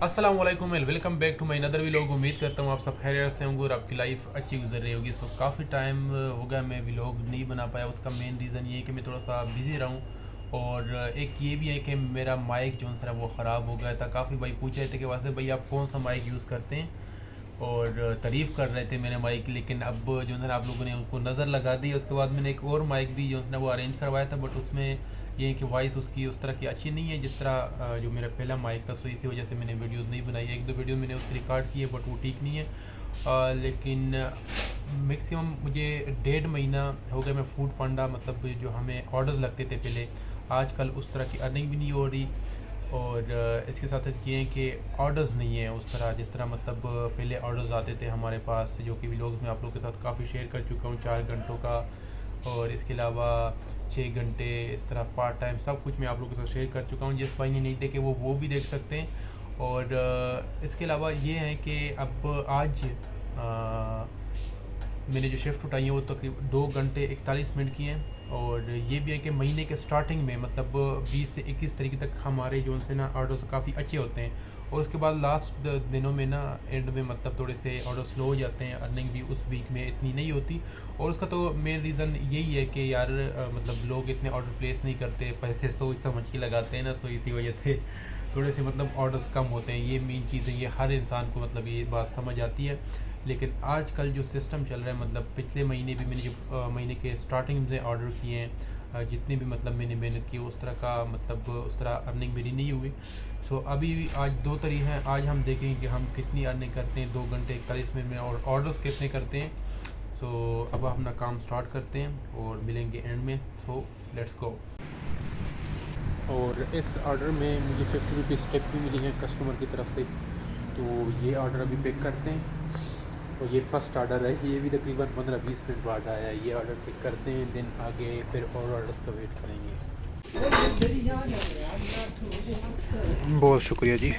अस्सलाम वालेकुम and welcome back to my another vlog. उम्मीद करता हूँ आप सब खैरियत से होंगे और आपकी लाइफ अच्छी गुजर रही होगी। सो काफ़ी टाइम हो गया मैं व्लॉग नहीं बना पाया। उसका मेन रीज़न ये है कि मैं थोड़ा सा बिज़ी रहा हूँ और एक ये भी है कि मेरा माइक जो है वो ख़राब हो गया था। काफ़ी भाई पूछ रहे थे कि वैसे भाई आप कौन सा माइक यूज़ करते हैं और तारीफ़ कर रहे थे मेरे माइक, लेकिन अब जो है आप लोगों ने उनको नज़र लगा दी। उसके बाद मैंने एक और माइक भी जो है वो अरेंज करवाया था, बट उसमें ये है कि वॉइस उसकी उस तरह की अच्छी नहीं है जिस तरह जो मेरा पहला माइक था। सो इसी वजह से मैंने वीडियोस नहीं बनाई। एक दो वीडियो मैंने उसकी रिकॉर्ड की है बट वो ठीक नहीं है। लेकिन मैक्सिमम मुझे 1.5 महीना हो गया मैं फूड पांडा, मतलब जो हमें ऑर्डर्स लगते थे पहले, आजकल उस तरह की अर्निंग भी नहीं हो रही। और इसके साथ साथ ये है कि ऑर्डर्स नहीं है उस तरह जिस तरह मतलब पहले ऑर्डर्स आते थे हमारे पास, जो कि व्लॉग्स में आप लोगों के साथ काफ़ी शेयर कर चुका हूँ, 4 घंटों का। और इसके अलावा 6 घंटे इस तरह पार्ट टाइम सब कुछ मैं आप लोगों के साथ शेयर कर चुका हूँ। जिस भाई ने नहीं देखे वो भी देख सकते हैं। और इसके अलावा ये है कि अब आज मैंने जो शिफ्ट उठाई है वो तकरीबन 2 घंटे 41 मिनट की हैं। और ये भी है कि महीने के स्टार्टिंग में मतलब 20 से 21 तारीख तक हमारे जो से ना ऑर्डर्स काफ़ी अच्छे होते हैं। और उसके बाद लास्ट दिनों में ना एंड में मतलब थोड़े से ऑर्डर स्लो हो जाते हैं, अर्निंग भी उस वीक में इतनी नहीं होती। और उसका तो मेन रीज़न यही है कि यार मतलब लोग इतने ऑर्डर प्लेस नहीं करते, पैसे सोच समझ के लगाते हैं ना, सो इसी वजह से थोड़े से मतलब ऑर्डर्स कम होते हैं। ये मेन चीज़ है, ये हर इंसान को मतलब ये बात समझ आती है। लेकिन आजकल जो सिस्टम चल रहा है, मतलब पिछले महीने भी मैंने जो महीने के स्टार्टिंग में ऑर्डर किए हैं, जितने भी मतलब मैंने मेहनत की उस तरह का मतलब उस तरह अर्निंग मेरी नहीं हुई। सो अभी भी आज 2 तारीख है, आज हम देखेंगे कि हम कितनी अर्निंग करते हैं 2 घंटे 41 मिनट में और ऑर्डर्स कितने करते हैं। सो अब अपना काम स्टार्ट करते हैं और मिलेंगे एंड में। So let's go. और इस ऑर्डर में मुझे 50 रुपीज़ टिप भी मिली है कस्टमर की तरफ से। तो ये ऑर्डर अभी पिक करते हैं और ये फ़र्स्ट ऑर्डर है, ये भी तकरीबन 15-20 मिनट बाद आया है। ये ऑर्डर पिक करते हैं, दिन आगे फिर और ऑर्डर्स का वेट करेंगे। बहुत शुक्रिया जी।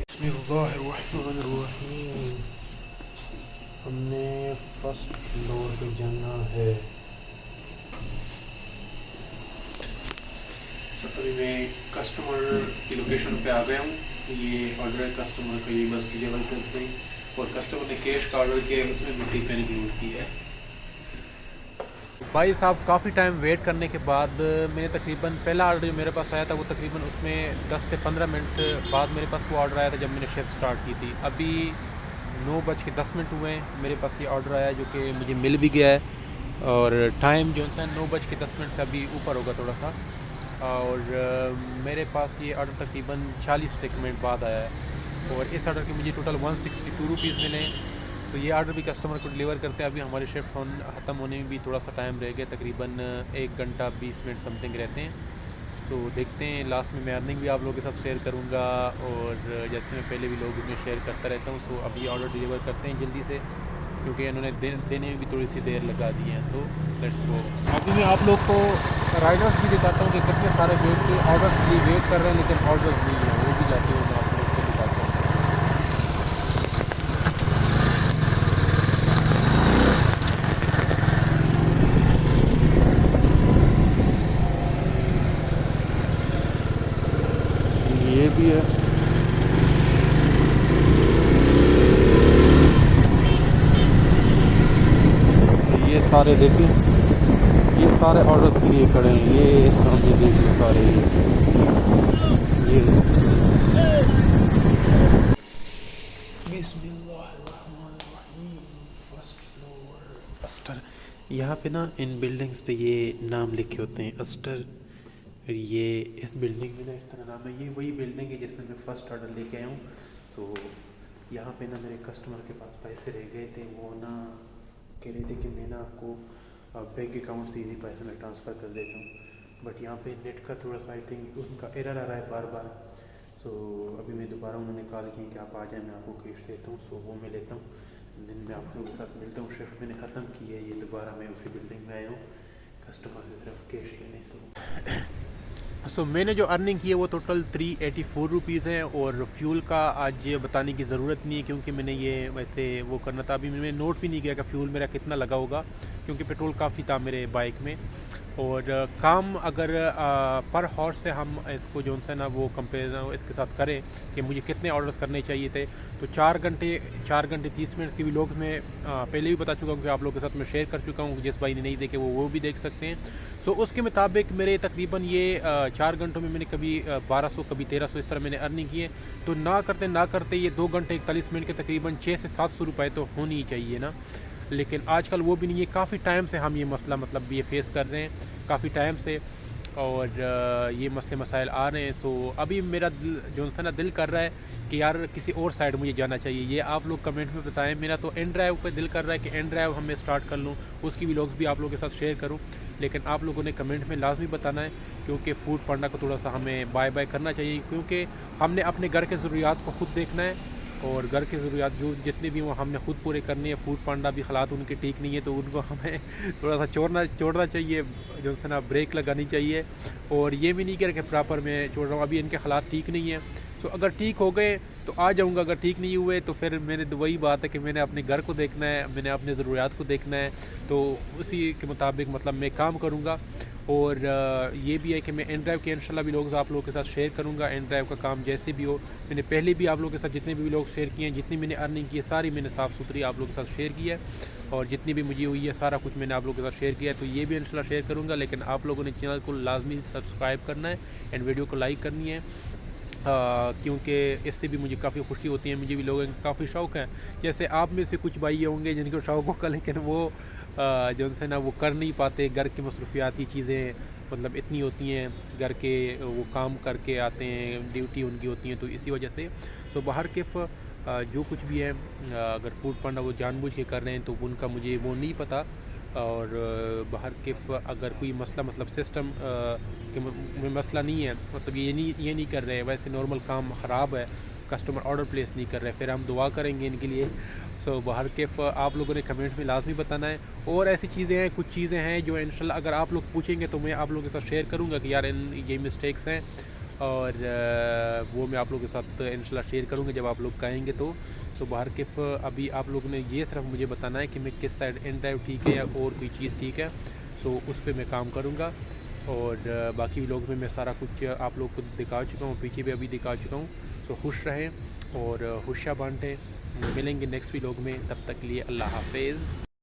बिस्मिल्लाहिर्रहमानिर्रहीम। हमने फर्स्ट फ्लोर पे जाना है। अभी मैं कस्टमर की लोकेशन पे आ गया हूँ। ये ऑर्डर है कस्टमर का, ये बस डिलीवर करते हैं। और कस्टमर ने कैश का ऑर्डर किया है, उसमें मिट्टी पेन इंक्लूड की है। भाई साहब काफ़ी टाइम वेट करने के बाद मैंने तकरीबन पहला ऑर्डर जो मेरे पास आया था वो तकरीबन उसमें 10 से 15 मिनट बाद मेरे पास वो ऑर्डर आया था जब मैंने शिफ्ट स्टार्ट की थी। अभी 9:10 हुए हैं, मेरे पास ये ऑर्डर आया जो कि मुझे मिल भी गया है। और टाइम जो है 9:10 से अभी ऊपर होगा थोड़ा सा। और मेरे पास ये ऑर्डर तकरीबन 40 मिनट बाद आया है। और इस ऑर्डर के मुझे टोटल 162 रुपीज़ मिले। सो ये ऑर्डर भी कस्टमर को डिलीवर करते हैं। अभी हमारे शिफ्ट ख़त्म होने में भी थोड़ा सा टाइम रह गया, तकरीबन 1 घंटा 20 मिनट समथिंग रहते हैं। तो देखते हैं लास्ट में मैं अर्निंग भी आप लोगों के साथ शेयर करूँगा और जैसे मैं पहले भी लोगों में शेयर करता रहता हूँ। सो अभी ऑर्डर डिलीवर करते हैं जल्दी से, क्योंकि इन्होंने देने में भी थोड़ी सी देर लगा दी है। So let's go. अभी मैं आप लोग को राइडर्स भी दिखाता हूँ कि कितने सारे वेट के ऑर्डर्स के लिए वेट कर रहे हैं लेकिन ऑर्डर्स नहीं है, वो भी जाते हुए मैं आप लोग को दिखाता हूँ। ये भी है। ये सारे देखें, ये सारे ऑर्डर्स के लिए खड़े हैं। ये सामने देखिए सारे ये बिस्मिल्लाहिर्रहमानिर्रहीम। First floor Aster. यहाँ पे ना इन बिल्डिंग्स पे ये नाम लिखे होते हैं अस्टर। ये इस बिल्डिंग में ना इस तरह नाम है। ये वही बिल्डिंग है जिसमें मैं फ़र्स्ट ऑर्डर लेके आया हूँ। सो यहाँ पे ना मेरे कस्टमर के पास पैसे रह गए थे, वो ना कह रहे थे कि मैं ना आपको बैंक अकाउंट से इजी पैसे में ट्रांसफ़र कर देता हूँ। बट यहाँ पे नेट का थोड़ा सा आई थिंक उनका एरर आ रहा है बार बार। सो अभी मैं दोबारा उन्होंने कॉल की कि आप आ जाए, मैं आपको कैश देता हूँ। सो वो मैं लेता हूँ, दिन में आप लोगों के साथ मिलता हूँ। शिफ्ट मैंने ख़त्म की है, ये दोबारा मैं उसी बिल्डिंग में आया हूँ कस्टमर से सिर्फ कैश लेने। सो मैंने जो अर्निंग की है वो टोटल 384 रुपीज़ है। और फ्यूल का आज ये बताने की ज़रूरत नहीं है क्योंकि मैंने ये वैसे वो करना था। अभी मैंने नोट भी नहीं किया कि फ्यूल मेरा कितना लगा होगा, क्योंकि पेट्रोल काफ़ी था मेरे बाइक में। और काम अगर पर हॉर्स से हम इसको जो है ना वो कंपेयर इसके साथ करें कि मुझे कितने ऑर्डर्स करने चाहिए थे, तो 4 घंटे 30 मिनट की भी लोग मैं पहले भी बता चुका हूँ कि आप लोगों के साथ मैं शेयर कर चुका हूँ। जिस भाई ने नहीं देखे वो भी देख सकते हैं। सो उसके मुताबिक मेरे तकरीबन ये 4 घंटों में मैंने कभी 1200 कभी 1300 इस तरह मैंने अर्निंग की है। तो ना करते ये 2 घंटे 41 मिनट के तकरीबन 600 से 700 रुपये तो होनी ही चाहिए ना। लेकिन आजकल वो भी नहीं है। काफ़ी टाइम से हम ये मसला मतलब ये फ़ेस कर रहे हैं काफ़ी टाइम से, और ये मसले मसाइल आ रहे हैं। सो अभी मेरा जो है ना दिल कर रहा है कि यार किसी और साइड मुझे जाना चाहिए। ये आप लोग कमेंट में बताएं। मेरा तो एंड ड्राइव पे दिल कर रहा है कि एंड ड्राइव हमें स्टार्ट कर लूँ, उसकी व्लॉग्स भी आप लोगों के साथ शेयर करूँ। लेकिन आप लोगों ने कमेंट में लाजमी बताना है, क्योंकि फूड पांडा को थोड़ा सा हमें बाय बाय करना चाहिए, क्योंकि हमने अपने घर के ज़रूरियात को ख़ुद देखना है, और घर की ज़रूरियात जो जितने भी वो हमने ख़ुद पूरे करनी है। फूड पांडा भी हालात उनके ठीक नहीं है, तो उनको हमें थोड़ा सा छोड़ना चाहिए, जो है ना ब्रेक लगानी चाहिए। और ये भी नहीं कह रहे कि प्रॉपर मैं छोड़ रहा हूँ, अभी इनके हालात ठीक नहीं है। तो अगर ठीक हो गए तो आ जाऊँगा, अगर ठीक नहीं हुए तो फिर मैंने तो वही बात है कि मैंने अपने घर को देखना है, मैंने अपने ज़रूरियात को देखना है, तो उसी के मुताबिक मतलब मैं काम करूँगा। और ये भी है कि मैं एंड ड्राइव के इंशाल्लाह भी लोग आप लोगों के साथ शेयर करूँगा। एंड ड्राइव का काम जैसे भी हो, मैंने पहले भी आप लोगों के साथ जितने भी लोग शेयर किए हैं, जितनी मैंने अर्निंग की है सारी मैंने साफ़ सुथरी आप लोगों के साथ शेयर की है, और जितनी भी मुझे हुई है सारा कुछ मैंने आप लोगों के साथ शेयर किया है। तो ये भी इंशाल्लाह शेयर करूँगा। लेकिन आप लोगों ने चैनल को लाजमी सब्सक्राइब करना है एंड वीडियो को लाइक करनी है, क्योंकि इससे भी मुझे काफ़ी खुशी होती है। मुझे भी लोगों का काफ़ी शौक़ है, जैसे आप में से कुछ भाई होंगे जिनको शौक़ होगा, लेकिन वो जो है ना वो कर नहीं पाते। घर की मसरूफियाती चीज़ें मतलब इतनी होती हैं, घर के वो काम करके आते हैं, ड्यूटी उनकी होती हैं, तो इसी वजह से। तो बाहर किफ़ जो कुछ भी है, अगर फूड पांडा वो जानबूझ के कर रहे हैं तो उनका मुझे वो नहीं पता। और बाहर किफ़ अगर कोई मसला मतलब सिस्टम में मसला नहीं है, मतलब ये नहीं कर रहे हैं, वैसे नॉर्मल काम ख़राब है, कस्टमर ऑर्डर प्लेस नहीं कर रहे, फिर हम दुआ करेंगे इनके लिए। सो बाहर किफ़ आप लोगों ने कमेंट में लाजमी बताना है। और ऐसी चीज़ें हैं, कुछ चीज़ें हैं जो इंशाल्लाह अगर आप लोग पूछेंगे तो मैं आप लोगों के साथ शेयर करूँगा कि यार ये मिस्टेक्स हैं, और वो मैं आप लोगों के साथ इंशाल्लाह शेयर करूँगा जब आप लोग कहेंगे तो। बाहर किफ़ अभी आप लोगों ने ये सिर्फ मुझे बताना है कि मैं किस साइड एंड ड्राइव ठीक है या और कोई चीज़ ठीक है, सो उस पर मैं काम करूँगा। और बाकी लोग में मैं सारा कुछ आप लोग को दिखा चुका हूँ, पीछे भी अभी दिखा चुका हूँ। सो खुश रहें और खुशियाँ बांटें। मिलेंगे नेक्स्ट वीडियो में, तब तक के लिए अल्लाह हाफिज़।